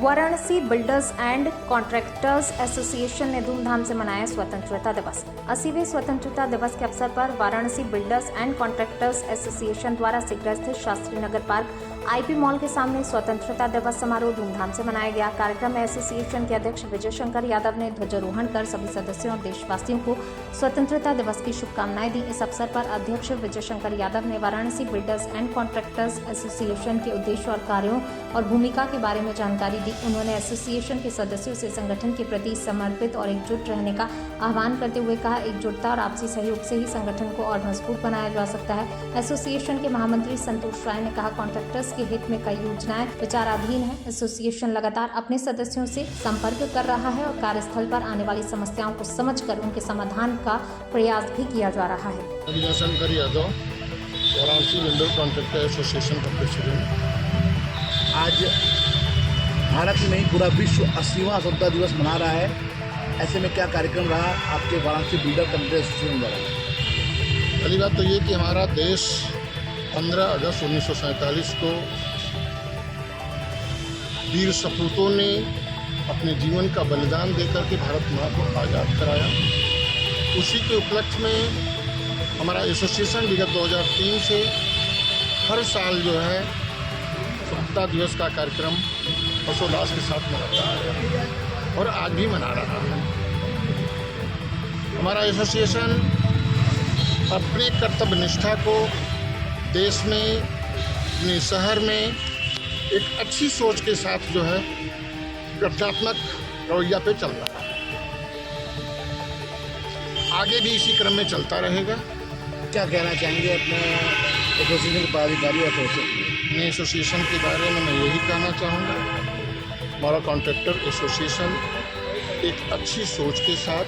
Varanasi builders and contractors association ने धूमधाम से मनाया स्वतंत्रता दिवस। 80वें स्वतंत्रता दिवस के अवसर पर Varanasi builders and contractors association द्वारा सिगरेट स्थित Shastri Nagar park IP mall के सामने स्वतंत्रता दिवस समारोह धूमधाम से मनाया गया। कार्यक्रम में एसोसिएशन के अध्यक्ष विजय शंकर यादव ने ध्वजारोहण कर सभी सदस्यों और देशवासियों को स्वतंत्रता दिवस की शुभकामनाएं दी। इस अवसर पर अध्यक्ष विजय शंकर यादव ने Varanasi builders and contractors association के उद्देश्य और कार्यों और भूमिका के बारे में जानकारी दी। उन्होंने एसोसिएशन के सदस्यों से संगठन के प्रति समर्पित और एकजुट रहने का आह्वान करते हुए कहा, एकजुटता और आपसी सहयोग से ही संगठन को और मजबूत बनाया जा सकता है। एसोसिएशन के महामंत्री संतोष राय ने कहा, कॉन्ट्रैक्टर्स के हित में कई योजनाएं विचाराधीन है। एसोसिएशन लगातार अपने सदस्यों से संपर्क कर रहा है और कार्यस्थल पर आने वाली समस्याओं को समझकर उनके समाधान का प्रयास भी किया जा रहा है। Vijay Shankar Yadav, Varanasi builder contractor association का प्रेसिडेंट। आज भारत में पूरा विश्व 80वां स्वतंत्रता दिवस मना रहा है। ऐसे में क्या कार्यक्रम रहा आपके वाराणसी बिल्डर कॉन्ट्रैक्टर एसोसिएशन द्वारा? पहली बात तो ये कि हमारा देश 15 अगस्त 1947 को वीर सपूतों ने अपने जीवन का बलिदान देकर के भारत माँ को आज़ाद कराया। उसी के उपलक्ष्य में हमारा एसोसिएशन विगत 2003 से हर साल जो है स्वतंत्रता दिवस का कार्यक्रम हर्षोल्लास के साथ मनाता है और आज भी मना रहा है। हमारा एसोसिएशन अपने कर्तव्य निष्ठा को देश में, अपने शहर में एक अच्छी सोच के साथ जो है रचनात्मक रवैया पे चल रहा है। आगे भी इसी क्रम में चलता रहेगा। क्या कहना चाहेंगे अपने एसोसिएशन के पदाधिकारियों और अपने एसोसिएशन के बारे में मैं यही कहना चाहूँगा, हमारा कॉन्ट्रैक्टर एसोसिएशन एक अच्छी सोच के साथ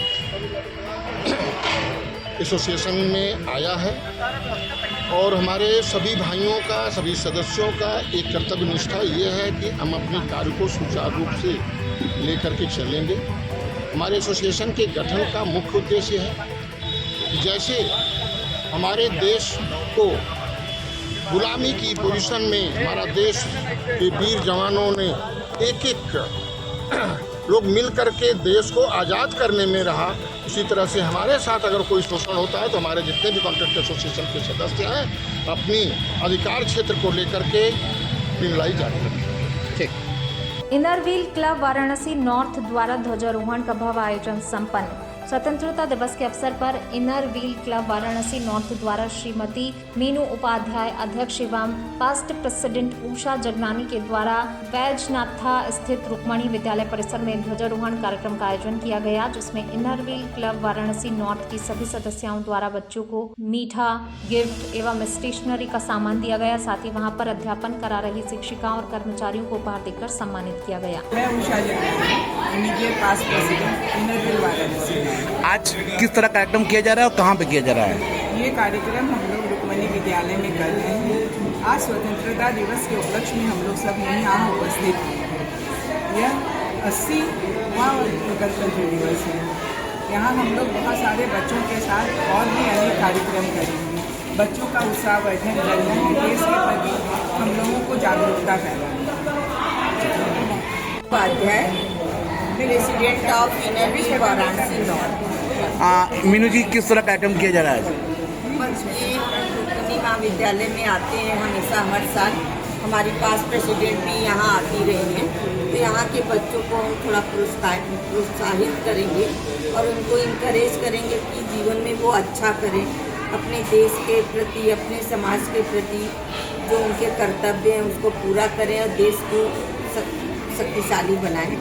एसोसिएशन में आया है और हमारे सभी भाइयों का, सभी सदस्यों का एक कर्तव्य निष्ठा ये है कि हम अपने कार्य को सुचारू रूप से लेकर के चलेंगे। हमारे एसोसिएशन के गठन का मुख्य उद्देश्य है कि जैसे हमारे देश को गुलामी की पोजीशन में हमारा देश के वीर जवानों ने एक लोग मिल करके देश को आज़ाद करने में रहा, उसी तरह से हमारे साथ अगर कोई शोषण होता है तो हमारे जितने भी कॉन्ट्रैक्टर एसोसिएशन के सदस्य हैं अपनी अधिकार क्षेत्र को लेकर के लड़ाई जारी रखें। ठीक। Inner wheel club Varanasi north द्वारा ध्वजारोहण का भव्य आयोजन संपन्न। स्वतंत्रता दिवस के अवसर पर inner wheel club Varanasi north द्वारा श्रीमती मीनू उपाध्याय अध्यक्ष एवं पास्ट प्रेसिडेंट उषा जगनानी के द्वारा बैजनाथा स्थित रुक्मणी विद्यालय परिसर में ध्वजारोहण कार्यक्रम का आयोजन किया गया, जिसमें inner wheel club Varanasi north की सभी सदस्यों द्वारा बच्चों को मीठा, गिफ्ट एवं स्टेशनरी का सामान दिया गया। साथ ही वहां पर अध्यापन करा रही शिक्षिकाओं और कर्मचारियों को उपहार देकर सम्मानित किया गया। मैं Usha Jagnani, past president inner wheel Varanasi. आज किस तरह कार्यक्रम किया जा रहा है और कहाँ पे किया जा रहा है? ये कार्यक्रम हम लोग रुक्मणी विद्यालय में कर रहे हैं। आज स्वतंत्रता दिवस के उपलक्ष्य में हम लोग सब यहाँ उपस्थित हैं। यह 80वां गणतंत्र दिवस है। यहाँ हम लोग बहुत सारे बच्चों के साथ और भी अनेक कार्यक्रम करेंगे। बच्चों का उत्साह वर्धन करना है, देश के प्रति हम लोगों को जागरूकता फैलाना। Upadhyay, president of inner wheel Varanasi north. Meenu ji, किस तरह कार्यक्रम किया जा रहा है? रुक्मणी महाविद्यालय में आते हैं हमेशा हर साल। हमारी पास प्रेसिडेंट भी यहाँ आती रही हैं, तो यहाँ के बच्चों को हम थोड़ा प्रोत्साहित करेंगे और उनको इनकरेज करेंगे कि जीवन में वो अच्छा करें, अपने देश के प्रति, अपने समाज के प्रति जो उनके कर्तव्य हैं उसको पूरा करें और देश को शक्तिशाली बनाएं।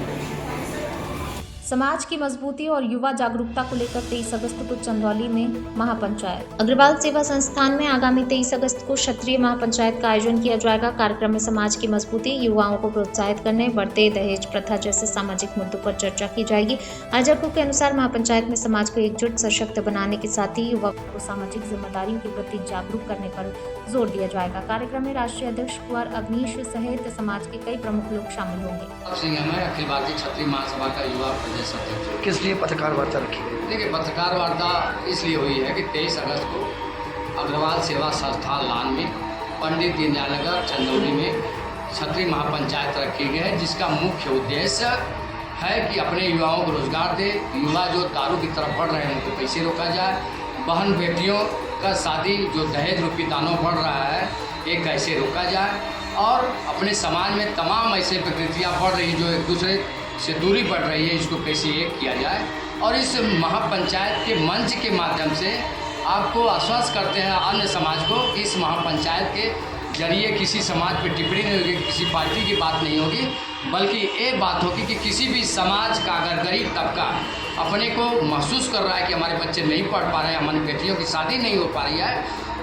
समाज की मजबूती और युवा जागरूकता को लेकर 23 अगस्त को चंदौली में महापंचायत। अग्रवाल सेवा संस्थान में आगामी 23 अगस्त को क्षत्रिय महापंचायत का आयोजन किया जाएगा। कार्यक्रम में समाज की मजबूती, युवाओं को प्रोत्साहित करने, बढ़ते दहेज प्रथा जैसे सामाजिक मुद्दों पर चर्चा की जाएगी। आयोजकों के अनुसार महापंचायत में समाज को एकजुट, सशक्त बनाने के साथ ही युवा को सामाजिक जिम्मेदारियों के प्रति जागरूक करने पर जोर दिया जाएगा। कार्यक्रम में राष्ट्रीय अध्यक्ष कुंवर अवनीश सहित समाज के कई प्रमुख लोग शामिल होंगे। अखिल भारतीय क्षत्रिय महासभा का युवा किस लिए पत्रकार वार्ता रखी गई? देखिए, पत्रकार वार्ता इसलिए हुई है कि 23 अगस्त को अग्रवाल सेवा संस्थान लान में पंडित दीनदयाल नगर चंदौली में छतरी महापंचायत रखी गई है, जिसका मुख्य उद्देश्य है कि अपने युवाओं को रोजगार दे। युवा जो दारू की तरफ बढ़ रहे हैं उनको कैसे रोका जाए, बहन बेटियों का शादी जो दहेज रूपी दानों बढ़ रहा है ये कैसे रोका जाए, और अपने समाज में तमाम ऐसे प्रकृतियाँ बढ़ रही जो एक दूसरे से दूरी बढ़ रही है, इसको कैसे एक किया जाए। और इस महापंचायत के मंच के माध्यम से आपको आश्वस्त करते हैं अन्य समाज को कि इस महापंचायत के जरिए किसी समाज पर टिप्पणी नहीं होगी, किसी पार्टी की बात नहीं होगी, बल्कि ये बात होगी कि किसी भी समाज का अगर गरीब तबका अपने को महसूस कर रहा है कि हमारे बच्चे नहीं पढ़ पा रहे हैं, हमारी बेटियों की शादी नहीं हो पा रही है,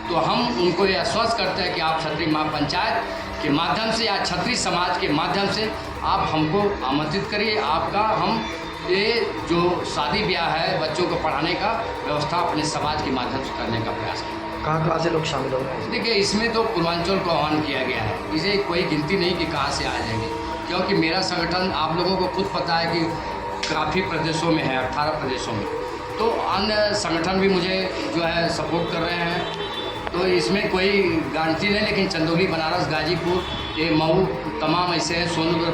तो हम उनको ये आश्वस्त करते हैं कि आप छतरी महापंचायत के माध्यम से या छतरी समाज के माध्यम से आप हमको आमंत्रित करिए। आपका हम ये जो शादी ब्याह है बच्चों को पढ़ाने का व्यवस्था अपने समाज के माध्यम से करने का प्रयास करें। कहाँ से लोग शामिल हो रहे हैं? देखिए, इसमें तो पूर्वांचल को आह्वान किया गया है, इसे कोई गिनती नहीं कि कहाँ से आ जाएंगे, क्योंकि मेरा संगठन आप लोगों को खुद पता है कि काफ़ी प्रदेशों में है, 18 प्रदेशों में, तो अन्य संगठन भी मुझे जो है सपोर्ट कर रहे हैं, तो इसमें कोई गारंटी नहीं। लेकिन चंदौली, बनारस, गाजीपुर, ये मऊ, तमाम ऐसे हैं, सोनभद्र,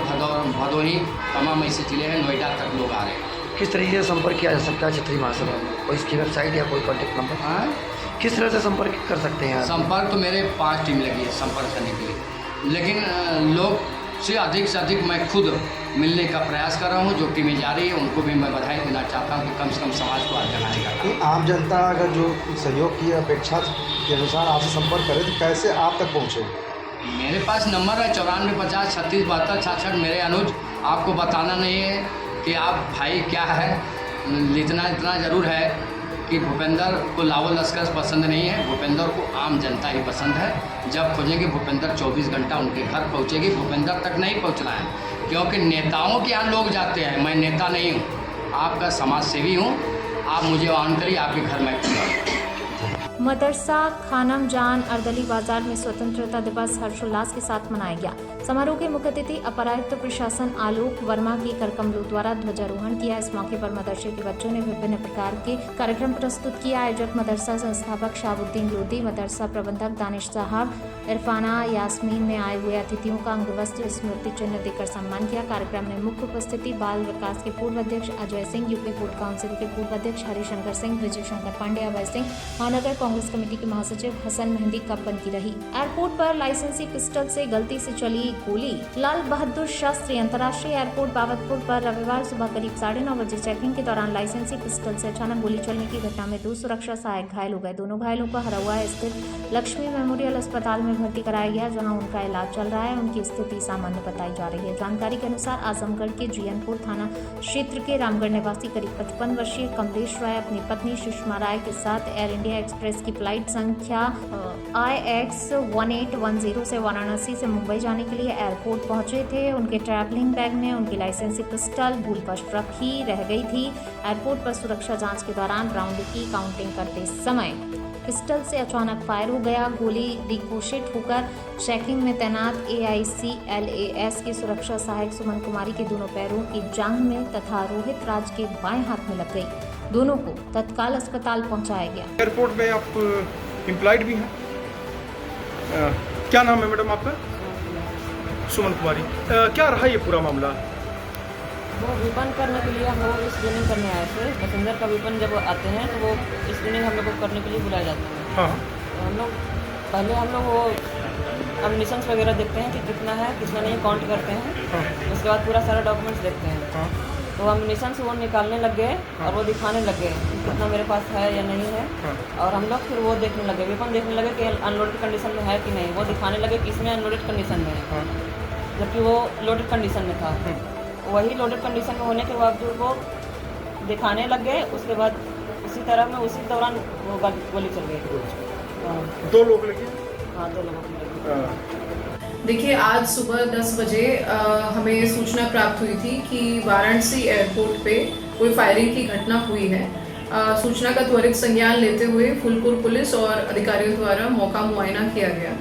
भदोही, तमाम ऐसे जिले हैं, नोएडा तक लोग आ रहे हैं। किस तरीके से संपर्क किया जा सकता है छतरी महासभा में? कोई इसकी वेबसाइट या कोई कॉन्टेक्ट नंबर? हाँ, किस तरह से संपर्क कर सकते हैं? संपर्क तो मेरे 5 टीम लगी है संपर्क करने के लिए, लेकिन लोग से अधिक मैं खुद मिलने का प्रयास कर रहा हूँ। जो टीमें जा रही है उनको भी मैं बधाई देना चाहता हूँ कि कम से कम समाज को आगे बढ़ाने का काम। आम जनता अगर जो सहयोग की अपेक्षा के अनुसार आपसे संपर्क करे तो कैसे आप तक पहुँचे? मेरे पास नंबर है 94 50 36 72 66। मेरे अनुज, आपको बताना नहीं है कि आप भाई क्या है, इतना ज़रूर है कि भूपेंद्र को लावल लश्कर पसंद नहीं है, भूपेंद्र को आम जनता ही पसंद है। जब खोजेंगे भूपेंद्र 24 घंटा उनके घर पहुंचेगी, भूपेंद्र तक नहीं पहुंचना है, क्योंकि नेताओं के यहाँ लोग जाते हैं, मैं नेता नहीं हूँ, आपका समाज सेवी हूँ। आप मुझे ऑन करिए, आपके घर में मदरसा खानम जान अर्दली बाजार में स्वतंत्रता दिवस हर्षोल्लास के साथ मनाया गया। समारोह के मुख्य अतिथि अपर आयुक्त प्रशासन आलोक वर्मा की करकमलू द्वारा ध्वजारोहण किया। इस मौके पर मदरसे के बच्चों ने विभिन्न प्रकार के कार्यक्रम प्रस्तुत किया। आयोजक मदरसा संस्थापक शाहबुद्दीन लोधी, मदरसा प्रबंधक दानिश साहब, इरफाना यास्मीन ने आए हुए अतिथियों का अंग वस्त्र स्मृति चिन्ह देकर सम्मान किया। कार्यक्रम में मुख्य उपस्थिति बाल विकास के पूर्व अध्यक्ष Ajay Singh, UP food council के पूर्व अध्यक्ष हरिशंकर सिंह, विजय शंकर पांडे, अभय सिंह, महानगर कांग्रेस कमेटी के महासचिव हसन मेहंदी कप बनती रही। एयरपोर्ट पर लाइसेंसी पिस्टल से गलती से चली गोली। लाल बहादुर शास्त्री अंतर्राष्ट्रीय एयरपोर्ट बाबतपुर पर रविवार सुबह करीब 9:30 बजे चेकिंग के दौरान लाइसेंसी पिस्टल से अचानक गोली चलने की घटना में 2 सुरक्षा सहायक घायल हो गए। दोनों घायलों को हरौआ स्थित लक्ष्मी मेमोरियल अस्पताल में भर्ती कराया गया, जहां उनका इलाज चल रहा है। उनकी स्थिति सामान्य बताई जा रही है। जानकारी के अनुसार आजमगढ़ के जीयनपुर थाना क्षेत्र के रामगढ़ निवासी करीब 55 वर्षीय कमलेश राय अपनी पत्नी सुषमा राय के साथ एयर इंडिया एक्सप्रेस की फ्लाइट संख्या IX1810 से वाराणसी से मुंबई जाने के लिए एयरपोर्ट पहुंचे थे। उनके ट्रैवलिंग बैग में उनकी लाइसेंसी पिस्टल भूलवश रखी रह गई थी। एयरपोर्ट पर सुरक्षा जांच के दौरान राउंड की काउंटिंग करते समय पिस्टल से अचानक फायर हो गया। गोली रिकोशिट होकर चेकिंग में तैनात AICLAS की सुरक्षा सहायक सुमन कुमारी के दोनों पैरों की जांघ में तथा रोहित राज के बाएं हाथ में लग गई। दोनों को तत्काल अस्पताल पहुंचाया गया। एयरपोर्ट में आप एम्प्लॉयड भी हैं, क्या नाम है मैडम आपका? सुमन कुमारी। क्या रहा ये पूरा मामला? वो विपन करने के लिए हम लोग स्क्रीनिंग करने आए थे। पैसेंजर का विपन जब आते हैं तो वो स्क्रीनिंग हम लोग को करने के लिए बुलाए जाते हैं। हाँ। तो हम लोग वो एमिशंस वगैरह देखते हैं कि कितना है कितना नहीं, काउंट करते हैं। हाँ। उसके बाद पूरा सारा डॉक्यूमेंट्स देखते हैं। हाँ। तो एमिशन से वो निकालने लग गए और वो दिखाने लग गए कि कितना मेरे पास है या नहीं है। हाँ। और हम लोग फिर वो देखने लगे, विपन देखने लगे कि अनलोडेड कंडीशन में है कि नहीं। वो दिखाने लगे कि इसमें अनलोडेड कंडीशन में है, हाँ। जबकि वो लोडेड कंडीशन में था। वही लोडेड कंडीशन में होने के बावजूद वो दिखाने लग गए। उसके बाद उसी तरह में उसी दौरान वो गोली चल गई। 2 लोग लगे? हाँ, 2 लोगों की लगी। देखिए, आज सुबह 10 बजे हमें सूचना प्राप्त हुई थी कि वाराणसी एयरपोर्ट पे कोई फायरिंग की घटना हुई है। सूचना का त्वरित संज्ञान लेते हुए फूलपुर पुलिस और अधिकारियों द्वारा मौका मुआयना किया गया।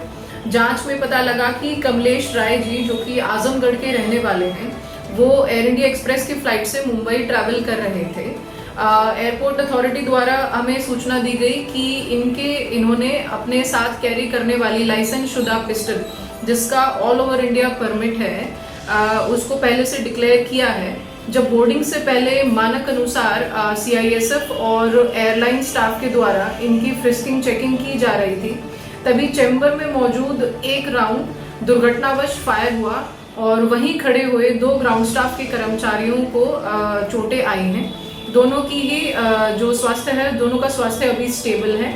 जांच में पता लगा कि कमलेश राय जी, जो कि आजमगढ़ के रहने वाले हैं, वो एयर इंडिया एक्सप्रेस की फ्लाइट से मुंबई ट्रैवल कर रहे थे। एयरपोर्ट अथॉरिटी द्वारा हमें सूचना दी गई कि इन्होंने अपने साथ कैरी करने वाली लाइसेंस शुदा पिस्टल जिसका ऑल ओवर इंडिया परमिट है, उसको पहले से डिक्लेयर किया है। जब बोर्डिंग से पहले मानक अनुसार CISF और एयरलाइन स्टाफ के द्वारा इनकी फ्रिस्किंग चेकिंग की जा रही थी, तभी चैम्बर में मौजूद एक राउंड दुर्घटनावश फायर हुआ और वहीं खड़े हुए 2 ग्राउंड स्टाफ के कर्मचारियों को चोटें आई हैं। दोनों की ही जो स्वास्थ्य है, दोनों का स्वास्थ्य अभी स्टेबल है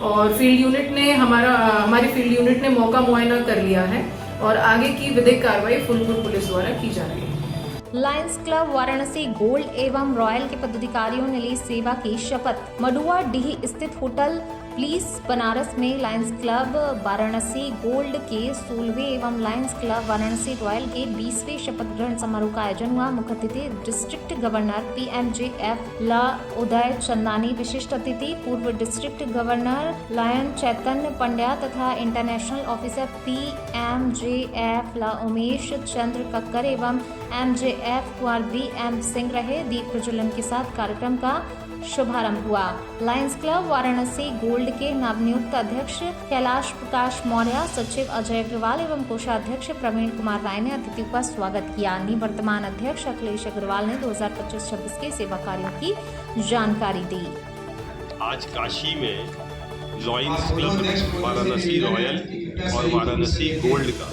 और फील्ड यूनिट ने हमारी फील्ड यूनिट ने मौका मुआयना कर लिया है और आगे की विधिक कार्रवाई फूलपुर पुलिस द्वारा की जा रही है। लायंस क्लब वाराणसी गोल्ड एवं रॉयल के पदाधिकारियों ने ली सेवा की शपथ। मडुआ डीह स्थित होटल प्लीज बनारस में लायंस क्लब वाराणसी गोल्ड के 16वें एवं लायंस क्लब वाराणसी रॉयल के 20वें शपथ ग्रहण समारोह का आयोजन हुआ। मुख्य अतिथि डिस्ट्रिक्ट गवर्नर PMJF ला उदय चंदानी, विशिष्ट अतिथि पूर्व डिस्ट्रिक्ट गवर्नर लायन चैतन्य पंड्या तथा इंटरनेशनल ऑफिसर PMJF ला उमेश चंद्र कक्कर एवं MJF कुमार VM सिंह रहे। दीप प्रज्वलन के साथ कार्यक्रम का शुभारंभ हुआ। लायंस क्लब वाराणसी गोल्ड के नवनियुक्त अध्यक्ष कैलाश प्रकाश मौर्य, सचिव अजय अग्रवाल एवं कोषाध्यक्ष प्रवीण कुमार राय ने अतिथियों का स्वागत किया। निवर्तमान अध्यक्ष अखिलेश अग्रवाल ने 2025-26 के सेवा कार्यों की जानकारी दी। आज काशी में लायंस क्लब वाराणसी रॉयल और वाराणसी गोल्ड का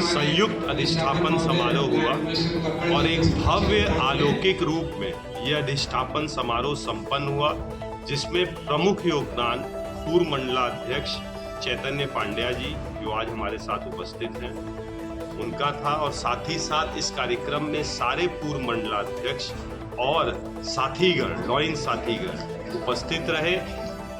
संयुक्त अधिष्ठापन समारोह हुआ और एक भव्य अलौकिक रूप में यह अधिष्ठापन समारोह संपन्न हुआ, जिसमें प्रमुख योगदान पूर्व मंडलाध्यक्ष चैतन्य पांड्या जी, जो आज हमारे साथ उपस्थित हैं, उनका था। और साथ ही साथ इस कार्यक्रम में सारे पूर्व मंडलाध्यक्ष और साथीगण, लायंस साथीगण उपस्थित रहे।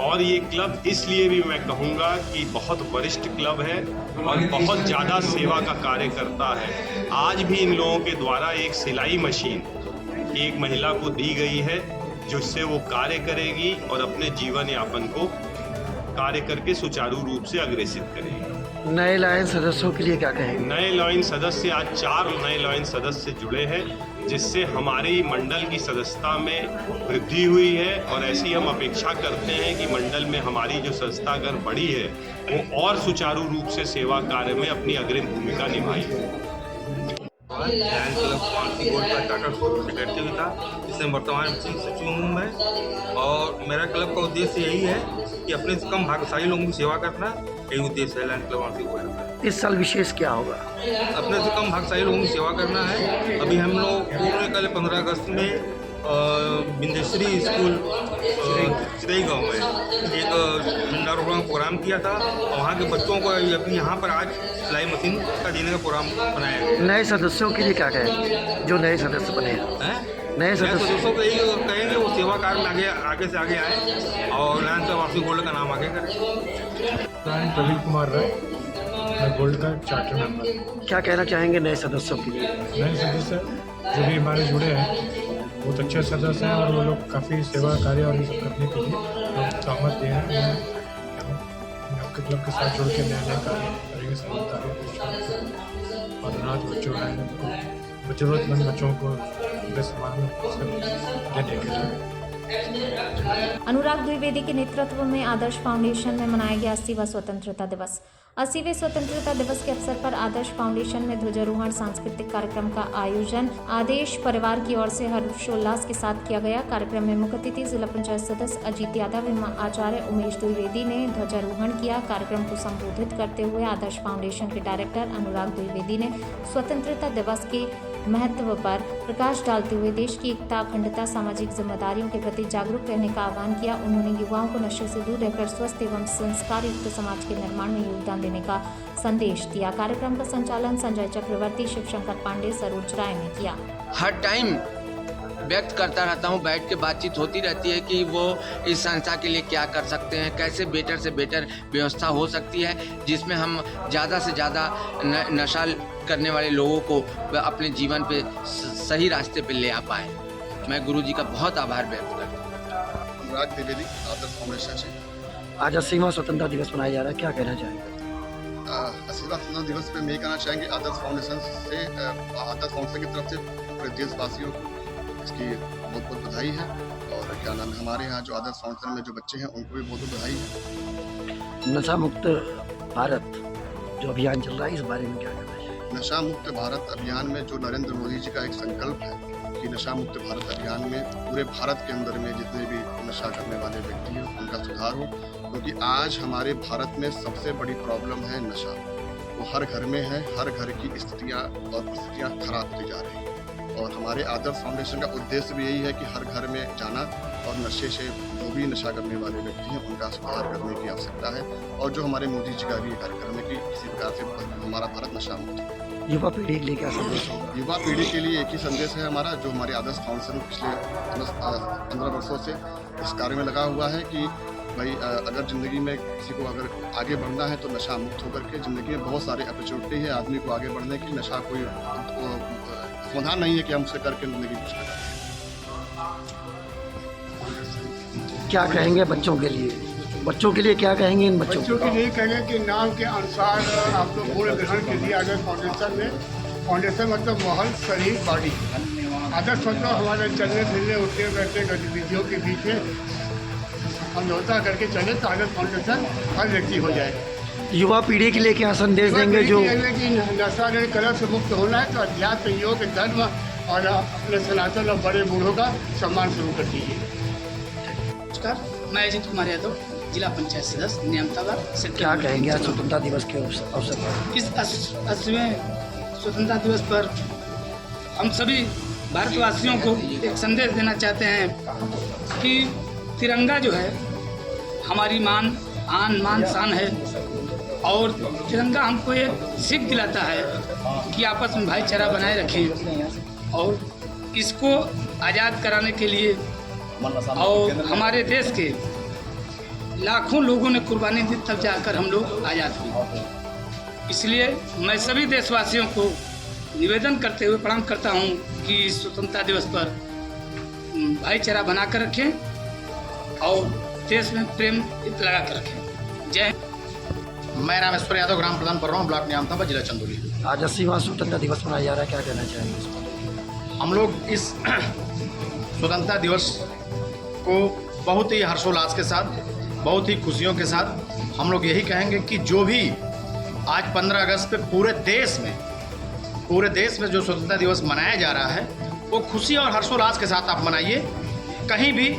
और ये क्लब इसलिए भी मैं कहूँगा कि बहुत वरिष्ठ क्लब है और बहुत ज़्यादा सेवा का कार्य करता है। आज भी इन लोगों के द्वारा एक सिलाई मशीन एक महिला को दी गई है, जिससे वो कार्य करेगी और अपने जीवन यापन को कार्य करके सुचारू रूप से अग्रेसित करेगी। नए लायंस सदस्यों के लिए क्या कहेंगे? नए लायंस सदस्य, आज 4 नए लायंस सदस्य जुड़े हैं, जिससे हमारी मंडल की सदस्यता में वृद्धि हुई है और ऐसी हम अपेक्षा करते हैं कि मंडल में हमारी जो संस्था अगर बढ़ी है वो और सुचारू रूप से सेवा कार्य में अपनी अग्रिम भूमिका निभाएगी। लायंस क्लब वाराणसी गोल्ड का चार्टर सेक्रेटरी था, जिसमें वर्तमान में सचिव हूँ मैं। और मेरा क्लब का उद्देश्य यही है कि अपने से कम भाग्यशाली लोगों की सेवा करना, यही उद्देश्य है लायंस क्लब वाराणसी गोल्ड का। इस साल विशेष क्या होगा? अपने से कम भाग्यशाली लोगों की सेवा करना है। अभी हम लोग पूरे कल 15 अगस्त में बिंदेश्वरी स्कूल चिरई गाँव में एक झंडारोहण प्रोग्राम किया था और वहाँ के बच्चों को अभी यहाँ पर आज सिलाई मशीन का देने का प्रोग्राम बनाया गया। नए सदस्यों के लिए क्या कहेंगे जो नए सदस्य बने हैं? नए सदस्यों को यही कहेंगे वो सेवा कार्य में आगे से आगे आए और लायंस क्लब वाराणसी गोल्ड का नाम आगे करें। प्रवीण कुमार राय, मैं गोल्ड का चार्टर मेंबर। क्या कहना चाहेंगे नए सदस्यों के लिए? नए सदस्य जो भी हमारे जुड़े हैं बहुत अच्छे सदस्य हैं और वो लोग काफ़ी सेवा कार्य और ये सब करने के लिए लोग सहमत दिए हैं। आपके क्लब के साथ जुड़ के नए नए कार्य करेंगे, सेवा कार्य और अनाथ बच्चों हैं, जरूरतमंद बच्चों को सामान देने के लिए। अनुराग द्विवेदी के नेतृत्व में आदर्श फाउंडेशन में मनाया गया 80वां स्वतंत्रता दिवस। 80वें स्वतंत्रता दिवस के अवसर पर आदर्श फाउंडेशन में ध्वजारोहण सांस्कृतिक कार्यक्रम का आयोजन आदेश परिवार की ओर से हर्षोल्लास के साथ किया गया। कार्यक्रम में मुख्य अतिथि जिला पंचायत सदस्य अजीत यादव एवं आचार्य उमेश द्विवेदी ने ध्वजारोहण किया। कार्यक्रम को संबोधित करते हुए आदर्श फाउंडेशन के डायरेक्टर अनुराग द्विवेदी ने स्वतंत्रता दिवस के महत्व पर प्रकाश डालते हुए देश की एकता, अखंडता, सामाजिक जिम्मेदारियों के प्रति जागरूक रहने का आह्वान किया। उन्होंने युवाओं को नशे से दूर रहकर स्वस्थ एवं संस्कार युक्त समाज के निर्माण में योगदान देने का संदेश दिया। कार्यक्रम का संचालन संजय चक्रवर्ती, शिवशंकर पांडे, सरोज राय ने किया। हर टाइम व्यक्त करता रहता हूँ, बैठ के बातचीत होती रहती है कि वो इस संस्था के लिए क्या कर सकते हैं, कैसे बेटर से बेटर व्यवस्था हो सकती है जिसमें हम ज़्यादा से ज़्यादा नशा करने वाले लोगों को अपने जीवन पे सही रास्ते पे ले आ पाए। मैं गुरुजी का बहुत आभार व्यक्त करता हूँ। अनुराग द्विवेदी, आदर्श फाउंडेशन से। आज 80वां स्वतंत्रता दिवस मनाया जा रहा है, क्या कहना चाहेंगे? 80वां स्वतंत्रता दिवस पे मैं कहना चाहेंगे आदर्श फाउंडेशन की तरफ से पूरे देशवासियों को इसकी बहुत बहुत बधाई है। और क्या नाम है, हमारे यहाँ जो आदर्श फाउंडेशन में जो बच्चे हैं उनको भी बहुत बहुत बधाई है। नशा मुक्त भारत जो अभियान चल रहा है, इस बारे में क्या कहना चाहिए? नशा मुक्त भारत अभियान में जो नरेंद्र मोदी जी का एक संकल्प है कि नशा मुक्त भारत अभियान में पूरे भारत के अंदर में जितने भी नशा करने वाले व्यक्ति हैं उनका सुधार हो, क्योंकि आज हमारे भारत में सबसे बड़ी प्रॉब्लम है नशा। वो हर घर में है, हर घर की स्थितियाँ और परिस्थितियाँ खराब होती जा रही हैं। और हमारे आदर्श फाउंडेशन का उद्देश्य भी यही है कि हर घर में जाना और नशे से जो भी नशा करने वाले व्यक्ति हैं उनका सुधार करने की आवश्यकता है। और जो हमारे मोदी जी का भी कार्यक्रम है कि किसी प्रकार से हमारा भारत नशा मुक्त। युवा पीढ़ी के लिए क्या संदेश होगा? युवा पीढ़ी के लिए एक ही संदेश है हमारा, जो हमारे आदर्श फाउंडेशन पिछले 15 वर्षों से इस कार्य में लगा हुआ है कि भाई अगर ज़िंदगी में किसी को अगर आगे बढ़ना है तो नशा मुक्त होकर के। ज़िंदगी में बहुत सारे अपॉर्चुनिटी है आदमी को आगे बढ़ने की। नशा कोई समाधान नहीं है कि हम उसे करके ज़िंदगी कुछ करें। क्या कहेंगे बच्चों के लिए? बच्चों के लिए क्या कहेंगे? इन बच्चों के लिए कहेंगे कि नाम के अनुसार आप लोग पूरे ग्रहण के लिए आदर्श फाउंडेशन में, फाउंडेशन मतलब माहौल, शरीर, बॉडी। आदर्श मतलब हमारे चलने फिरने उठने बैठने गतिविधियों के बीच में समझौता करके चले तो आदर्श फाउंडेशन हर व्यक्ति हो जाए। युवा पीढ़ी के लिए क्या संदेश देंगे? जो कि नशा कलर से मुक्त होना है तो अध्यात्म, योग, धर्म और अपने सनातन और बड़े बूढ़ों का सम्मान शुरू कर दीजिए। नमस्कार, मैं अजित कुमार यादव, जिला पंचायत सदस्य नियमताबाद से। क्या कहेंगे आज स्वतंत्रता दिवस के अवसर पर? इस 80वें स्वतंत्रता दिवस पर हम सभी भारतवासियों को एक संदेश देना चाहते हैं कि तिरंगा जो है हमारी आन मान शान है। और तिरंगा हमको एक सीख दिलाता है कि आपस में भाईचारा बनाए रखें और इसको आज़ाद कराने के लिए और हमारे देश के लाखों लोगों ने कुर्बानी दी तब जाकर हम लोग आज़ाद हुए। इसलिए मैं सभी देशवासियों को निवेदन करते हुए प्रणाम करता हूं कि स्वतंत्रता दिवस पर भाईचारा बनाकर रखें और देश में प्रेम लगा कर रखें। जय। मैं रामेश्वर यादव, ग्राम प्रधान पर रहा हूँ, ब्लॉक नियामताबाद, जिला चंदौली। आज 80वां स्वतंत्रता दिवस मनाया जा रहा है, क्या कहना चाहेंगे? हम लोग इस स्वतंत्रता दिवस को बहुत ही हर्षोल्लास के साथ, बहुत ही खुशियों के साथ हम लोग यही कहेंगे कि जो भी आज 15 अगस्त पे पूरे देश में जो स्वतंत्रता दिवस मनाया जा रहा है वो खुशी और हर्षोल्लास के साथ आप मनाइए। कहीं भी,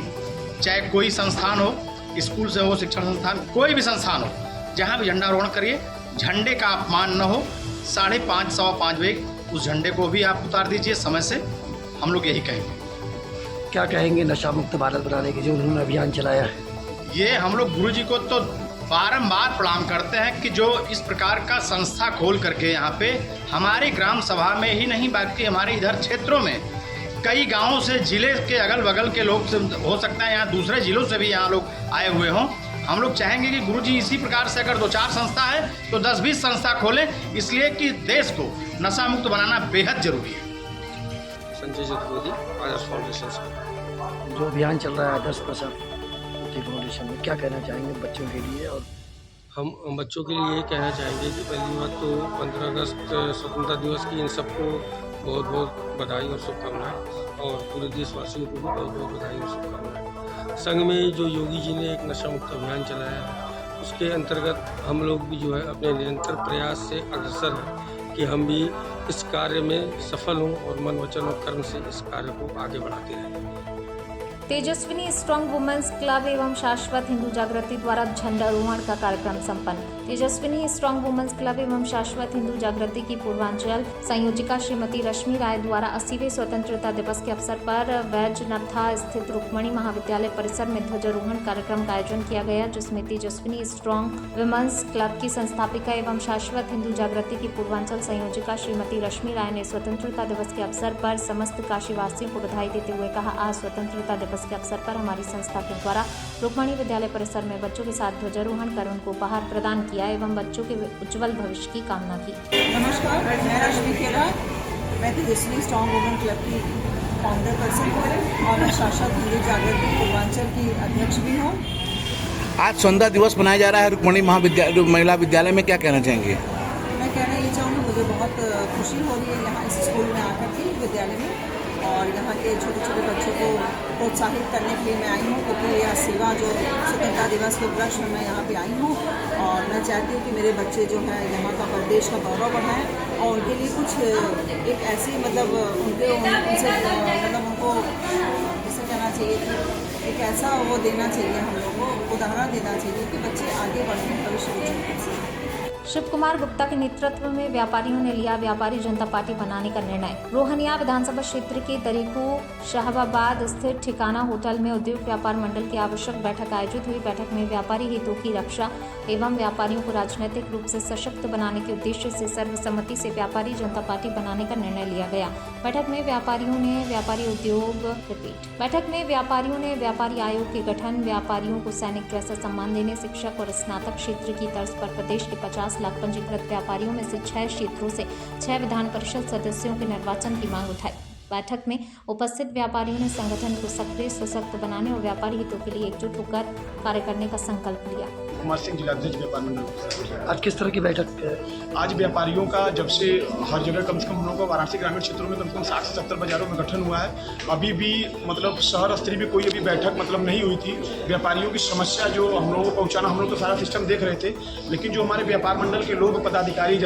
चाहे कोई संस्थान हो, स्कूल से हो, शिक्षण संस्थान, कोई भी संस्थान हो, जहाँ भी झंडारोहण करिए, झंडे का अपमान न हो। 5:30 सवा 5 बजे उस झंडे को भी आप उतार दीजिए समय से। हम लोग यही कहेंगे। क्या कहेंगे नशा मुक्त भारत बनाने के जो उन्होंने अभियान चलाया है? ये हम लोग गुरु जी को तो बारंबार प्रणाम करते हैं कि जो इस प्रकार का संस्था खोल करके यहाँ पे हमारे ग्राम सभा में ही नहीं बल्कि हमारे इधर क्षेत्रों में कई गांवों से, जिले के अगल बगल के लोग से, हो सकता है यहाँ दूसरे जिलों से भी यहाँ लोग आए हुए हों। हम लोग चाहेंगे कि गुरुजी इसी प्रकार से अगर 2-4 संस्था है तो 10-20 संस्था खोलें, इसलिए कि देश को नशा मुक्त बनाना बेहद जरूरी है। संजय चतुर्वेदी, आदर्श फाउंडेशन से। जो अभियान चल रहा है आदर्श प्रसाद फाउंडेशन में, क्या कहना चाहेंगे बच्चों के लिए? और हम बच्चों के लिए ये कहना चाहेंगे कि पहली बात तो 15 अगस्त स्वतंत्रता दिवस की इन सबको बहुत बहुत बधाई और शुभकामनाएं, और पूरे देशवासियों को भी बहुत बहुत बधाई और शुभकामनाएं। संग में जो योगी जी ने एक नशा मुक्त अभियान चलाया है उसके अंतर्गत हम लोग भी जो है अपने निरंतर प्रयास से अग्रसर हैं कि हम भी इस कार्य में सफल हों और मन, वचन और कर्म से इस कार्य को आगे बढ़ाते रहें। तेजस्विनी स्ट्रॉन्ग वुमेन्स क्लब एवं शाश्वत हिंदू जागृति द्वारा झंडारोहण का कार्यक्रम संपन्न। तेजस्विनी स्ट्रॉन्ग वुमेन्स क्लब एवं शाश्वत हिंदू जागृति की पूर्वांचल संयोजिका श्रीमती रश्मि राय द्वारा 80वें स्वतंत्रता दिवस के अवसर पर वैजनाथा स्थित रुक्मणी महाविद्यालय परिसर में ध्वजारोहण कार्यक्रम का आयोजन किया गया, जिसमें तेजस्विनी स्ट्रॉन्ग वुमेन्स क्लब की संस्थापिका एवं शाश्वत हिंदू जागृति की पूर्वांचल संयोजिका श्रीमती रश्मि राय ने स्वतंत्रता दिवस के अवसर पर समस्त काशीवासियों को बधाई देते हुए कहा, आज स्वतंत्रता दिवस के अवसर पर हमारी संस्था के द्वारा रुक्मणी विद्यालय परिसर में बच्चों के साथ ध्वजारोहण कर उनको उपहार प्रदान किया एवं बच्चों के उज्जवल भविष्य की कामना की। नमस्कार, मैं रश्मि खेरा, मैं तेजस्विनी स्ट्रॉन्ग वुमेन क्लब की फाउंडर पर्सन हूँ और मैं शाश्वत हिंदू जागृति पूर्वांचल की अध्यक्ष भी हूँ। आज स्वतंत्रता दिवस मनाया जा रहा है रुक्मणी महिला विद्यालय में, क्या कहना चाहेंगे? मैं कहना ये चाहूँगी, मुझे बहुत खुशी हो रही है यहाँ इस स्कूल में आकर के, विद्यालय में, और यहाँ के छोटे छोटे बच्चों को प्रोत्साहित करने के लिए मैं आई हूँ, क्योंकि यह सेवा जो स्वतंत्रता दिवस के उपलक्ष्य में मैं यहाँ पे आई हूँ और मैं चाहती हूँ कि मेरे बच्चे जो है यहाँ का प्रदेश का गौरव बढ़ाएं और उनके लिए कुछ एक ऐसी मतलब उनसे मतलब उनको जैसे कहना चाहिए कि एक ऐसा वो देना चाहिए, हम लोगों को उदाहरण देना चाहिए कि बच्चे आगे बढ़ें भविष्य उज्जवल। शिव कुमार गुप्ता के नेतृत्व में व्यापारियों ने लिया व्यापारी जनता पार्टी बनाने का निर्णय। रोहनिया विधानसभा क्षेत्र के दरीकू शाहबाबाद स्थित ठिकाना होटल में उद्योग व्यापार मंडल की आवश्यक बैठक आयोजित हुई। बैठक में व्यापारी हितों की रक्षा एवं व्यापारियों को राजनीतिक रूप से सशक्त बनाने के उद्देश्य से सर्वसम्मति से व्यापारी जनता पार्टी बनाने का निर्णय लिया गया। बैठक में व्यापारियों ने व्यापारी आयोग के गठन, व्यापारियों को सैनिक जैसा सम्मान देने, शिक्षक और स्नातक क्षेत्र की तर्ज पर प्रदेश के 50 लाख पंजीकृत व्यापारियों में से 6 क्षेत्रों से 6 विधान परिषद सदस्यों के निर्वाचन की मांग उठाई। बैठक में उपस्थित व्यापारियों ने संगठन को सक्रिय सशक्त बनाने और व्यापारी हितों के लिए एकजुट होकर कार्य करने का संकल्प लिया। कुमार सिंह, जिलाध्यक्ष व्यापार मंडल। आज किस तरह की बैठक? आज व्यापारियों का जब से हर जगह कम से कम हम लोगों का वाराणसी ग्रामीण क्षेत्रों में कम से कम 60 से 70 बाजारों में गठन हुआ है। अभी भी मतलब शहर स्तरीय भी कोई अभी बैठक मतलब नहीं हुई थी। व्यापारियों की समस्या जो हम लोगों को पहुँचाना, हम लोग तो सारा सिस्टम देख रहे थे, लेकिन जो हमारे व्यापार मंडल के लोग पदाधिकारी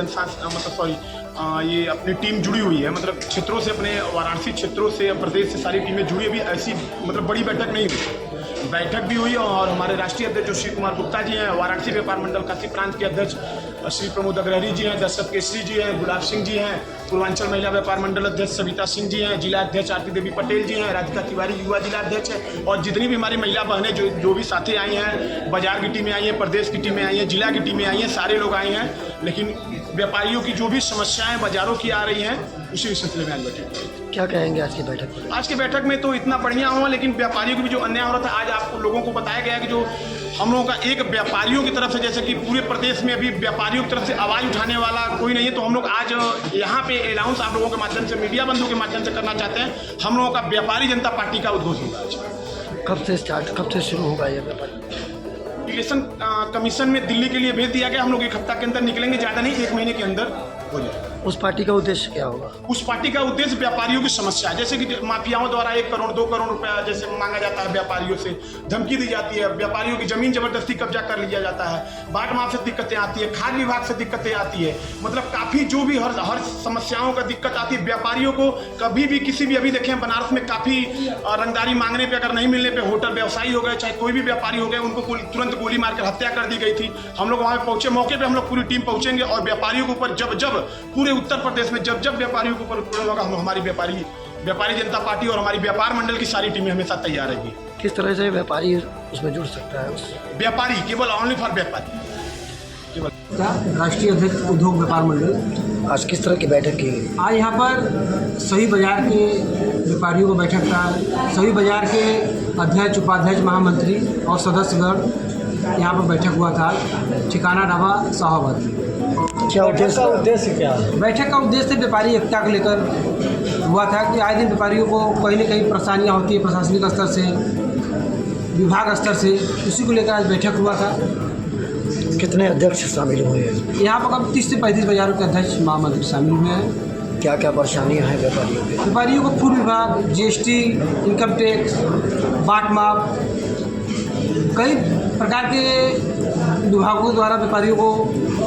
ये अपनी टीम जुड़ी हुई है, मतलब क्षेत्रों से, अपने वाराणसी क्षेत्रों से, प्रदेश से सारी टीमें जुड़ी। अभी ऐसी मतलब बड़ी बैठक नहीं हुई, बैठक भी हुई और हमारे राष्ट्रीय अध्यक्ष जो शिव कुमार गुप्ता जी हैं, वाराणसी व्यापार मंडल काशी प्रांत के अध्यक्ष श्री प्रमोद अग्रहरी जी हैं, दशरथ केसरी जी हैं, गुलाब सिंह जी हैं, पूर्वांचल महिला व्यापार मंडल अध्यक्ष सविता सिंह जी हैं, जिला अध्यक्ष आरती देवी पटेल जी हैं, राधिका तिवारी युवा जिला अध्यक्ष हैं, और जितनी भी हमारी महिला बहनें जो भी साथी आई हैं, बाजार की टीमें आई हैं, प्रदेश की टीमें आई हैं, जिला की टीमें आई हैं, सारे लोग आए हैं। लेकिन व्यापारियों की जो भी समस्याएं बाजारों की आ रही हैं, उसी सिलसिले में आज बैठे। क्या कहेंगे आज की बैठक में? आज की बैठक में तो इतना बढ़िया हुआ, लेकिन व्यापारियों की भी जो अन्याय हो रहा था, आज आपको लोगों को बताया गया कि जो हम लोगों का एक व्यापारियों की तरफ से, जैसे कि पूरे प्रदेश में अभी व्यापारियों की तरफ से आवाज़ उठाने वाला कोई नहीं है, तो हम लोग आज यहाँ पे अनाउंस आप लोगों के माध्यम से, मीडिया बंधुओं के माध्यम से करना चाहते हैं। हम लोगों का व्यापारी जनता पार्टी का उद्घोषण होगा आज। कब से शुरू होगा ये व्यापारी? इलेक्शन कमीशन में दिल्ली के लिए भेज दिया गया। हम लोग 1 हफ्ता के अंदर निकलेंगे, ज़्यादा नहीं, 1 महीने के अंदर हो जाए। उस पार्टी का उद्देश्य क्या होगा? उस पार्टी का उद्देश्य व्यापारियों की समस्या है, जैसे कि माफियाओं द्वारा 1 करोड़ 2 करोड़ रुपया जैसे मांगा जाता है, व्यापारियों से धमकी दी जाती है, व्यापारियों की जमीन जबरदस्ती कब्जा कर लिया जाता है, बाट माफ से दिक्कतें आती है, खाद्य विभाग से दिक्कतें आती है, मतलब काफ़ी जो भी हर समस्याओं का दिक्कत आती है व्यापारियों को। कभी भी किसी भी, अभी देखें बनारस में काफ़ी रंगदारी मांगने पर, अगर नहीं मिलने पर होटल व्यवसायी हो गए, चाहे कोई भी व्यापारी हो गए, उनको तुरंत गोली मारकर हत्या कर दी गई थी। हम लोग वहाँ पे पहुँचे, मौके पर हम लोग पूरी टीम पहुँचेंगे और व्यापारियों के ऊपर जब पूरे उत्तर प्रदेश में जब व्यापारियों के ऊपर उत्पीड़न होगा, हमारी व्यापारी जनता पार्टी और हमारी व्यापार मंडल की सारी टीमें हमेशा तैयार रहेगी। किस तरह से व्यापारी उसमें जुड़ सकता है? व्यापारी केवल ओनली फॉर व्यापारी। राष्ट्रीय अध्यक्ष उद्योग व्यापार मंडल। आज किस तरह की बैठक की? आज यहाँ पर सभी बाजार के व्यापारियों को बैठक था, सभी बाजार के अध्यक्ष, उपाध्यक्ष, महामंत्री और सदस्यगण यहाँ पर बैठक हुआ था, ठिकाना ढाबा शाहबाद। क्या उद्देश्य क्या? बैठक का उद्देश्य व्यापारी एकता को लेकर हुआ था कि आए दिन व्यापारियों को कहीं न कहीं परेशानियाँ होती है, प्रशासनिक स्तर से, विभाग स्तर से, उसी को लेकर आज बैठक हुआ था। कितने अध्यक्ष शामिल हुए हैं? यहाँ पर करीब 30 से 35 बाजारों के अध्यक्ष, महामंत्री शामिल हुए हैं। क्या क्या परेशानियाँ हैं व्यापारियों की? व्यापारियों को फूड विभाग, GST, इनकम टैक्स, बाट माफ, कई प्रकार के विभागों द्वारा व्यापारियों को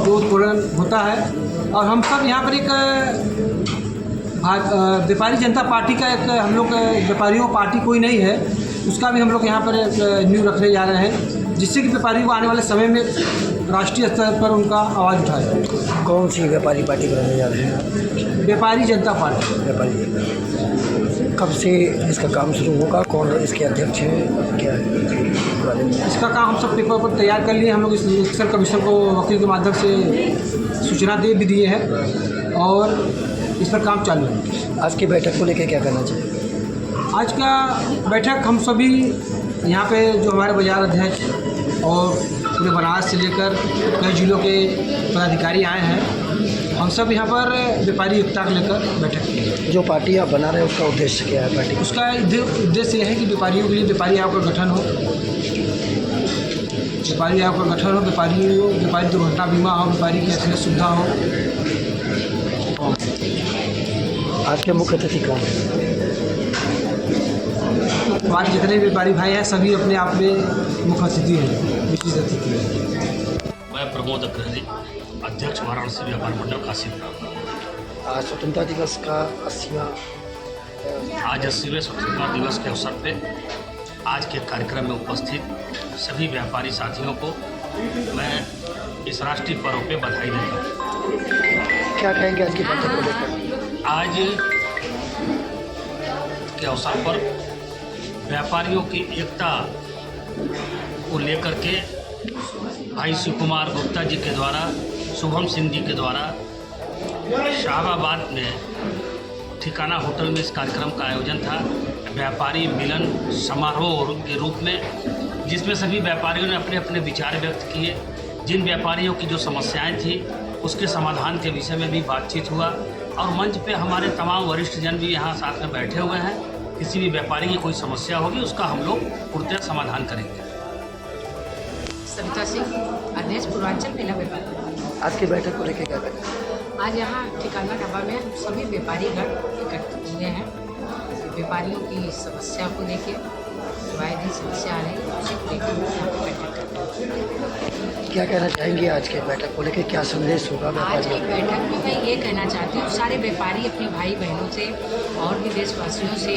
जो उत्पीड़न होता है। और हम सब यहाँ पर एक व्यापारी जनता पार्टी का एक, हम लोग व्यापारियों पार्टी कोई नहीं है, उसका भी हम लोग यहाँ पर न्यू रखने जा रहे हैं, जिससे कि व्यापारियों को आने वाले समय में राष्ट्रीय स्तर पर उनका आवाज़ उठाए। कौन सी व्यापारी पार्टी बनाने जा रहे हैं? व्यापारी जनता पार्टी। व्यापारी। कब से इसका काम शुरू होगा? कौन इसके अध्यक्ष हैं? क्या है इसका काम? हम सब पेपर पर तैयार कर लिए, हम लोग इस इलेक्शन कमीशन को वकील के माध्यम से सूचना दे भी दिए हैं और इस पर काम चालू है। आज की बैठक को लेकर क्या करना चाहिए? आज का बैठक हम सभी यहाँ पे जो हमारे बाजार अध्यक्ष और पूरे बनारस से लेकर कई जिलों के पदाधिकारी आए हैं, हम सब यहाँ पर व्यापारी एकता को लेकर बैठक की। जो पार्टी आप बना रहे हैं उसका उद्देश्य क्या है पार्टी? उसका उद्देश्य यह है कि व्यापारियों के लिए व्यापारी आयोग का गठन हो, व्यापारी आयोग का गठन हो, व्यापारी दुर्घटना बीमा हो, व्यापारी की अच्छी सुविधा हो। आज के मुख्य अतिथि कौन है? हमारे जितने व्यापारी भाई हैं सभी अपने आप में मुख्य अतिथि हैं, विशेष अतिथि हैं। मैं प्रमोद अग्रहरी, अध्यक्ष वाराणसी व्यापार मंडल काशीपुरा। आज स्वतंत्रता दिवस का 80वां आज 80वें स्वतंत्रता दिवस के अवसर पे आज के कार्यक्रम में उपस्थित सभी व्यापारी साथियों को मैं इस राष्ट्रीय पर्व पे बधाई देता हूँ। क्या कहेंगे आज की बैठक को लेकर? आज के अवसर पर व्यापारियों की एकता को लेकर के भाई शिव कुमार गुप्ता जी के द्वारा, शुभम सिंह जी के द्वारा शाहबाद में ठिकाना होटल में इस कार्यक्रम का आयोजन था, व्यापारी मिलन समारोह के रूप में, जिसमें सभी व्यापारियों ने अपने अपने विचार व्यक्त किए। जिन व्यापारियों की जो समस्याएं थी उसके समाधान के विषय में भी बातचीत हुआ और मंच पे हमारे तमाम वरिष्ठ जन भी यहाँ साथ में बैठे हुए हैं। किसी भी व्यापारी की कोई समस्या होगी उसका हम लोग पूर्णतः समाधान करेंगे। सविता सिंह, अध्यक्ष पूर्वांचल मेला व्यापार। आज की बैठक को लेकर क्या करें? आज यहाँ ठिकाना ढाबा में हम सभी व्यापारीगण एकत्रित हुए हैं। व्यापारियों की समस्या को लेके जो आए दिन समस्या आ रही है उसी को लेकर यहाँ पर बैठक करते हैं। क्या कहना चाहेंगे आज के बैठक को लेकर, क्या संदेश होगा आज की व्यापारियों को? बैठक में मैं ये कहना चाहती हूँ सारे व्यापारी अपने भाई बहनों से और भी देशवासियों से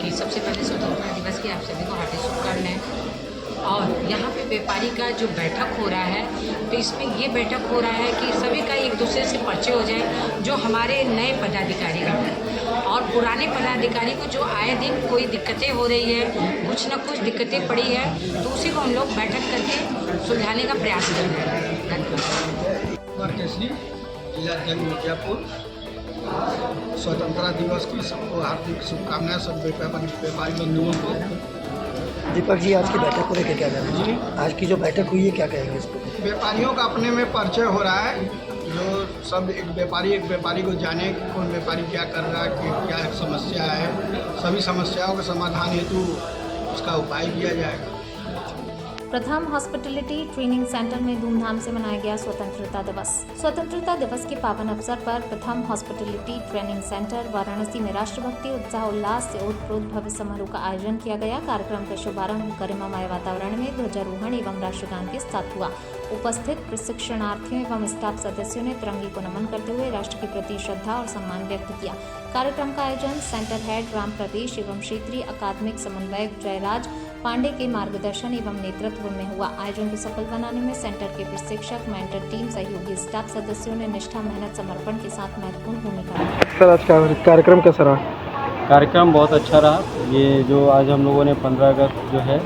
कि सबसे पहले स्वतंत्रता दिवस की आप सभी को हार्दिक शुभकामनाएं। और यहाँ पे व्यापारी का जो बैठक हो रहा है तो इसमें ये बैठक हो रहा है कि सभी का एक दूसरे से परिचय हो जाए, जो हमारे नए पदाधिकारी हैं और पुराने पदाधिकारी को जो आए दिन कोई दिक्कतें हो रही है, कुछ न कुछ दिक्कतें पड़ी है तो उसी को हम लोग बैठक करके सुलझाने का प्रयास कर रहे हैं। धन्यवाद। कुमार केसरी, जिला अध्यक्ष मिर्जापुर। स्वतंत्रता दिवस की सबको हार्दिक शुभकामनाएं, सब व्यापारी बंधुओं को। दीपक जी, आज की बैठक को लेकर क्या कहना है? आज की जो बैठक हुई है क्या कहेंगे इसको? व्यापारियों का अपने में परिचय हो रहा है, जो सब एक व्यापारी को जाने कि कौन व्यापारी क्या कर रहा है, क्या समस्या है, सभी समस्याओं के समाधान हेतु उसका उपाय किया जाएगा। प्रथम हॉस्पिटैलिटी ट्रेनिंग सेंटर में धूमधाम से मनाया गया स्वतंत्रता दिवस। स्वतंत्रता दिवस के पावन अवसर पर प्रथम हॉस्पिटैलिटी ट्रेनिंग सेंटर वाराणसी में राष्ट्रभक्ति उत्साह उल्लास से ओतप्रोत भव्य समारोह का आयोजन किया गया। कार्यक्रम का शुभारंभ गरिमामय वातावरण में ध्वजारोहण एवं राष्ट्रगान के साथ हुआ। उपस्थित प्रशिक्षणार्थियों एवं स्टाफ सदस्यों ने तिरंगे को नमन करते हुए राष्ट्र के प्रति श्रद्धा और सम्मान व्यक्त किया। कार्यक्रम का आयोजन सेंटर हेड राम प्रवेश एवं क्षेत्रीय अकादमिक समन्वयक जयराज पांडे के मार्गदर्शन एवं नेतृत्व में हुआ। आयोजन को सफल बनाने में सेंटर के प्रशिक्षक, मेंटर टीम, सहयोगी स्टाफ सदस्यों ने निष्ठा, मेहनत, समर्पण के साथ महत्वपूर्ण भूमिका निभाई। सर, आज का कार्यक्रम कैसा रहा? कार्यक्रम बहुत अच्छा रहा। ये जो आज हम लोगों ने 15 अगस्त जो है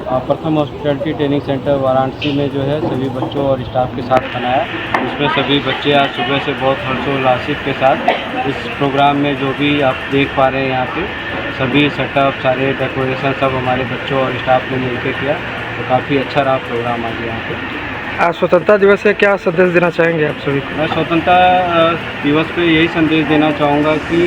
प्रथम हॉस्पिटैलिटी ट्रेनिंग सेंटर वाराणसी में जो है सभी बच्चों और स्टाफ के साथ मनाया। उसमें सभी बच्चे आज सुबह से बहुत हर्षोल्लासित के साथ इस प्रोग्राम में जो भी आप देख पा रहे हैं यहाँ पे सभी सेटअप, सारे डेकोरेशन सब हमारे बच्चों और स्टाफ ने मिलकर किया, तो काफ़ी अच्छा रहा प्रोग्राम आज यहाँ पे। आज स्वतंत्रता दिवस से क्या संदेश देना चाहेंगे आप सभी को? मैं स्वतंत्रता दिवस पे यही संदेश देना चाहूँगा कि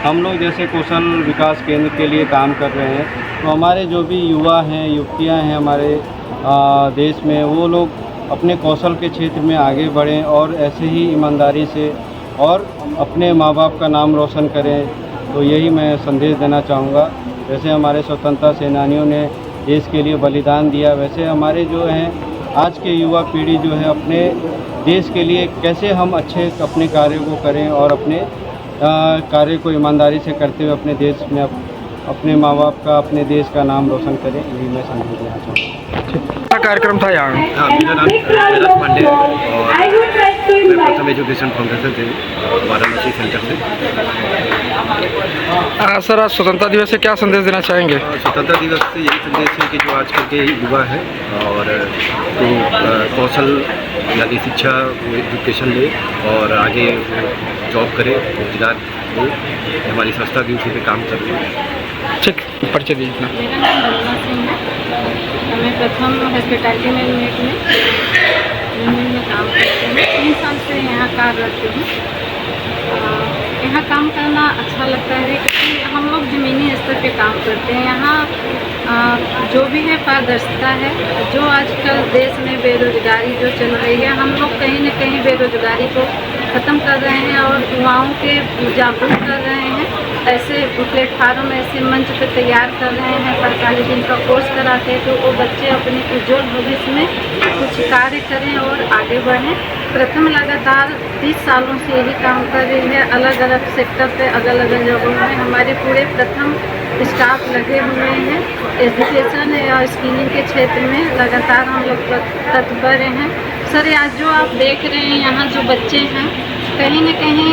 हम लोग जैसे कौशल विकास केंद्र के लिए काम कर रहे हैं, तो हमारे जो भी युवा हैं, युवतियाँ हैं हमारे देश में, वो लोग अपने कौशल के क्षेत्र में आगे बढ़ें और ऐसे ही ईमानदारी से और अपने माँ बाप का नाम रोशन करें। तो यही मैं संदेश देना चाहूँगा। वैसे हमारे स्वतंत्रता सेनानियों ने देश के लिए बलिदान दिया, वैसे हमारे जो हैं आज के युवा पीढ़ी जो है अपने देश के लिए कैसे हम अच्छे अपने कार्यों को करें और अपने कार्य को ईमानदारी से करते हुए अपने देश में अपने माँ बाप का, अपने देश का नाम रोशन करें, यही मैं संदेश देना चाहूँगा। क्या कार्यक्रम था यहाँ? मेरा नाम जयराज पांडे और मैं प्रथम एजुकेशन फाउंडेशन से वाराणसी सेंटर से। सर, आज स्वतंत्रता दिवस से क्या संदेश देना चाहेंगे? स्वतंत्रता दिवस से यही संदेश है कि जो आजकल के युवा है और तो कौशल यानी शिक्षा एजुकेशन ले और आगे जॉब करे, रोजगार हो। हमारी संस्था भी उसी पे काम कर रही है। ठीक, परिचय दीजिए अपना। मेरा नाम बलमा सिंह है। मैं प्रथम हॉस्पिटैलिटी मैनेजमेंट में काम करती हूँ। 3 साल से यहाँ कार्यरत हूँ। यहाँ काम करना अच्छा लगता है क्योंकि हम लोग ज़मीनी स्तर पे काम करते हैं। यहाँ जो भी है पारदर्शिता है। जो आजकल देश में बेरोजगारी जो चल रही है, हम लोग कहीं न कहीं बेरोजगारी को ख़त्म कर रहे हैं और युवाओं के जागरूक कर रहे हैं ऐसे प्लेटफार्म ऐसे मंच पे तैयार कर रहे हैं, 45 दिन का कोर्स कराते हैं, तो वो बच्चे अपने उज्जवल भविष्य में कुछ कार्य करें और आगे बढ़ें। प्रथम लगातार 30 सालों से यही काम कर रही है, अलग अलग सेक्टर पे अलग अलग जगहों में हमारे पूरे प्रथम स्टाफ लगे हुए हैं। एजुकेशन और स्किलिंग के क्षेत्र में लगातार हम लोग तत्पर हैं। सर, आज जो आप देख रहे हैं यहाँ जो बच्चे हैं, कहीं न कहीं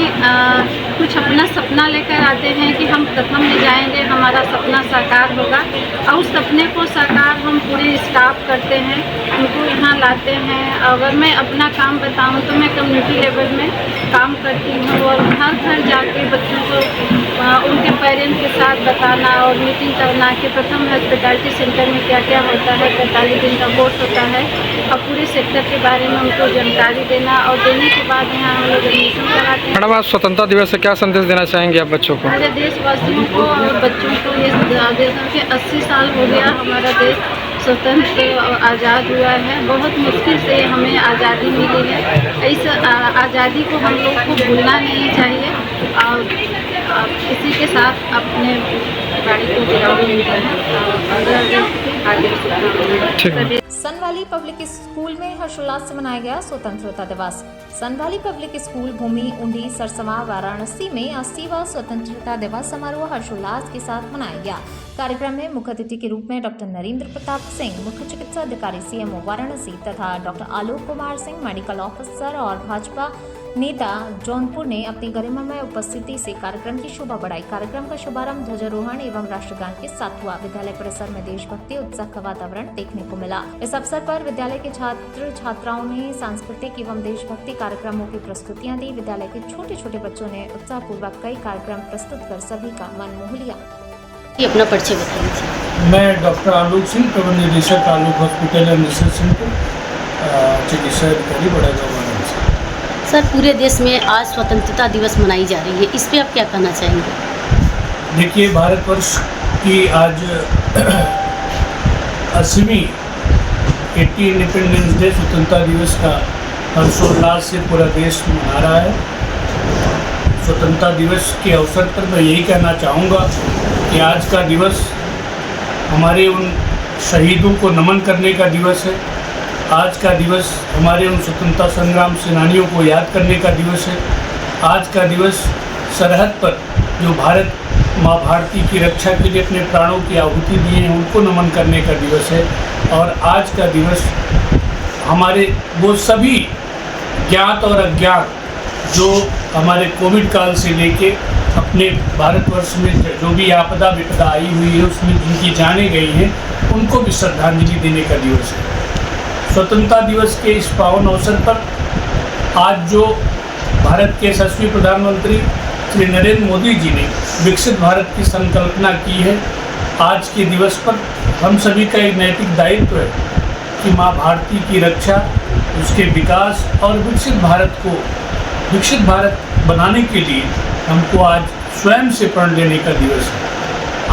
कुछ अपना सपना लेकर आते हैं कि हम प्रथम में जाएंगे, हमारा सपना साकार होगा, और उस सपने को साकार हम पूरे स्टाफ करते हैं, उनको यहाँ लाते हैं। अगर मैं अपना काम बताऊँ तो मैं कम्युनिटी लेवल में काम करती हूँ और घर घर जाके बच्चों को उनके पेरेंट्स के साथ बताना और मीटिंग करना कि प्रथम हॉस्पिटैलिटी सेंटर में क्या क्या होता है, 45 दिन का कोर्स होता है, और पूरे सेक्टर के बारे में उनको जानकारी देना, और देने के बाद यहाँ हम लोग एडमिशन कराते हैं। मैडम, आज स्वतंत्रता दिवस से क्या संदेश देना चाहेंगे आप बच्चों को? हमारे देशवासियों को और बच्चों को ये देशों के 80 साल हो गया हमारा देश स्वतंत्र और आज़ाद हुआ है। बहुत मुश्किल से हमें आज़ादी मिली है। इस आज़ादी को हम लोग को भूलना नहीं चाहिए और इसी के साथ अपने गाड़ी को विराम देते हैं। सन वैली पब्लिक स्कूल में हर्षोल्लास से मनाया गया स्वतंत्रता दिवस। सन वैली पब्लिक स्कूल भूमि ऊंडी सरसमा वाराणसी में 80वां स्वतंत्रता दिवस समारोह हर्षोल्लास के साथ मनाया गया। कार्यक्रम में मुख्य अतिथि के रूप में डॉक्टर नरेंद्र प्रताप सिंह, मुख्य चिकित्सा अधिकारी सीएमओ वाराणसी, तथा doctor Alok Kumar Singh, medical officer और भाजपा नेता जौनपुर ने अपनी गरिमामय उपस्थिति से कार्यक्रम की शोभा बढ़ाई। कार्यक्रम का शुभारंभ ध्वजारोहण एवं राष्ट्रगान के साथ हुआ। विद्यालय परिसर में देशभक्ति उत्सव का वातावरण देखने को मिला। इस अवसर पर विद्यालय के छात्र छात्राओं ने सांस्कृतिक एवं देशभक्ति कार्यक्रमों की प्रस्तुतियां दी। विद्यालय के छोटे छोटे बच्चों ने उत्साहपूर्वक कई कार्यक्रम प्रस्तुत कर सभी का मन मोह लिया। अपना परिचय बताइए। मैं डॉक्टर आलोक सिंह, प्रबंध निदेशक आलोक हॉस्पिटल एंड रिसर्च सेंटर, चिकित्सा अधिकारी बड़ागांव वाराणसी। सर, पूरे देश में आज स्वतंत्रता दिवस मनाई जा रही है, इस पे आप क्या कहना चाहेंगे? देखिए, भारतवर्ष की आज 80वीं 80 इंडिपेंडेंस डे स्वतंत्रता दिवस का हर्षोल्लास से पूरा देश मना रहा है। स्वतंत्रता दिवस के अवसर पर मैं यही कहना चाहूँगा कि आज का दिवस हमारे उन शहीदों को नमन करने का दिवस है। आज का दिवस हमारे उन स्वतंत्रता संग्राम सेनानियों को याद करने का दिवस है। आज का दिवस सरहद पर जो भारत माँ भारती की रक्षा के लिए अपने प्राणों की आहुति दिए हैं उनको नमन करने का दिवस है। और आज का दिवस हमारे वो सभी ज्ञात और अज्ञात जो हमारे कोविड काल से लेके अपने भारतवर्ष में जो भी आपदा विपदा आई हुई है उसमें जिनकी जानें गई हैं उनको भी श्रद्धांजलि देने का दिवस है। स्वतंत्रता दिवस के इस पावन अवसर पर आज जो भारत के यशस्वी प्रधानमंत्री श्री नरेंद्र मोदी जी ने विकसित भारत की संकल्पना की है, आज के दिवस पर हम सभी का एक नैतिक दायित्व है कि माँ भारती की रक्षा, उसके विकास और विकसित भारत बनाने के लिए हमको आज स्वयं से प्रण लेने का दिवस है।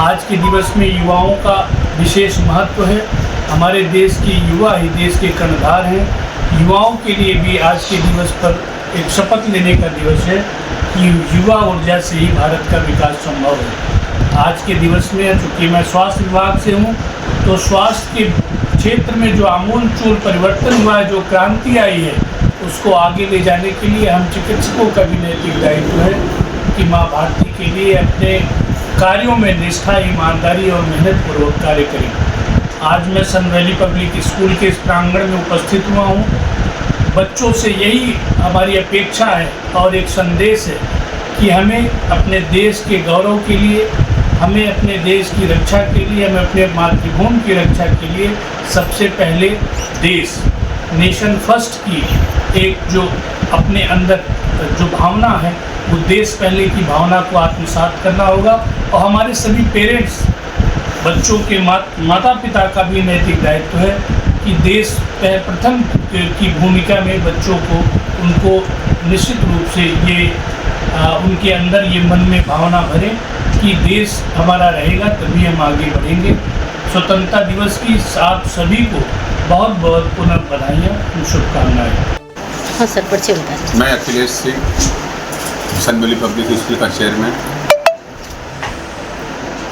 आज के दिवस में युवाओं का विशेष महत्व है। हमारे देश के युवा ही देश के कर्णधार हैं। युवाओं के लिए भी आज के दिवस पर एक शपथ लेने का दिवस है कि युवा ऊर्जा से ही भारत का विकास संभव है। आज के दिवस में चूँकि मैं स्वास्थ्य विभाग से हूँ तो स्वास्थ्य के क्षेत्र में जो आमूलचूल परिवर्तन हुआ है, जो क्रांति आई है, उसको आगे ले जाने के लिए हम चिकित्सकों का भी नैतिक दायित्व है कि माँ भारती के लिए अपने कार्यों में निष्ठा, ईमानदारी और मेहनत पूर्वक कार्य करें। आज मैं सन वैली पब्लिक स्कूल के इस प्रांगण में उपस्थित हुआ हूँ। बच्चों से यही हमारी अपेक्षा है और एक संदेश है कि हमें अपने देश के गौरव के लिए, हमें अपने देश की रक्षा के लिए, हमें अपने मातृभूमि की रक्षा के लिए सबसे पहले देश, नेशन फर्स्ट की एक जो अपने अंदर जो भावना है वो देश पहले की भावना को आत्मसात करना होगा। और हमारे सभी पेरेंट्स, बच्चों के माता पिता का भी नैतिक दायित्व है कि देश प्रथम की भूमिका में बच्चों को उनको निश्चित रूप से ये उनके अंदर ये मन में भावना भरें कि देश हमारा रहेगा तभी हम आगे बढ़ेंगे। स्वतंत्रता दिवस की आप सभी को बहुत बहुत पुनः बधाइयाँ, शुभकामनाएं। हाँ सर, परिचय बताइए। मैं अखिलेश सिंह, सन वैली पब्लिक स्कूल का चेयरमैन।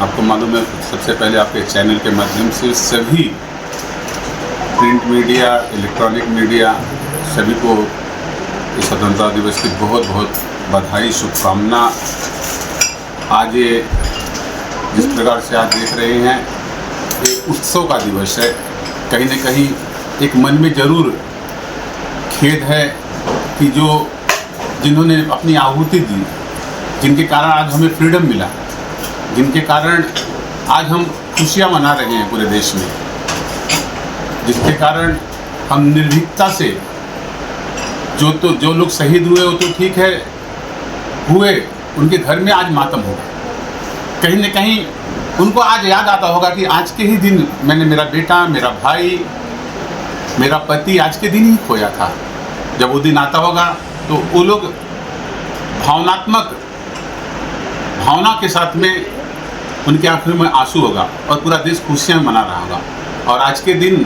आपको मालूम है, सबसे पहले आपके चैनल के माध्यम से सभी प्रिंट मीडिया, इलेक्ट्रॉनिक मीडिया सभी को इस स्वतंत्रता दिवस की बहुत बहुत बधाई, शुभकामना। आज ये जिस प्रकार से आप देख रहे हैं, एक उत्सव का दिवस है। कहीं न कहीं एक मन में ज़रूर खेद है कि जिन्होंने अपनी आहुति दी, जिनके कारण आज हमें फ्रीडम मिला, जिनके कारण आज हम खुशियाँ मना रहे हैं पूरे देश में, जिसके कारण हम निर्भीकता से जो लोग शहीद हुए वो तो ठीक है हुए, उनके घर में आज मातम होगा। कहीं न कहीं उनको आज याद आता होगा कि आज के ही दिन मैंने मेरा बेटा, मेरा भाई, मेरा पति आज के दिन ही खोया था। जब वो दिन आता होगा तो वो लोग भावना के साथ में उनके आंखों में आंसू होगा और पूरा देश खुशियाँ मना रहा होगा। और आज के दिन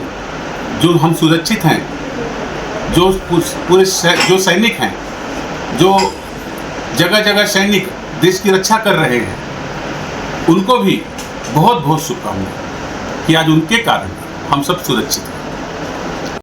जो हम सुरक्षित हैं, जो सैनिक हैं, जो जगह जगह सैनिक देश की रक्षा कर रहे हैं, उनको भी बहुत बहुत शुभकामनाएं कि आज उनके कारण हम सब सुरक्षित हैं।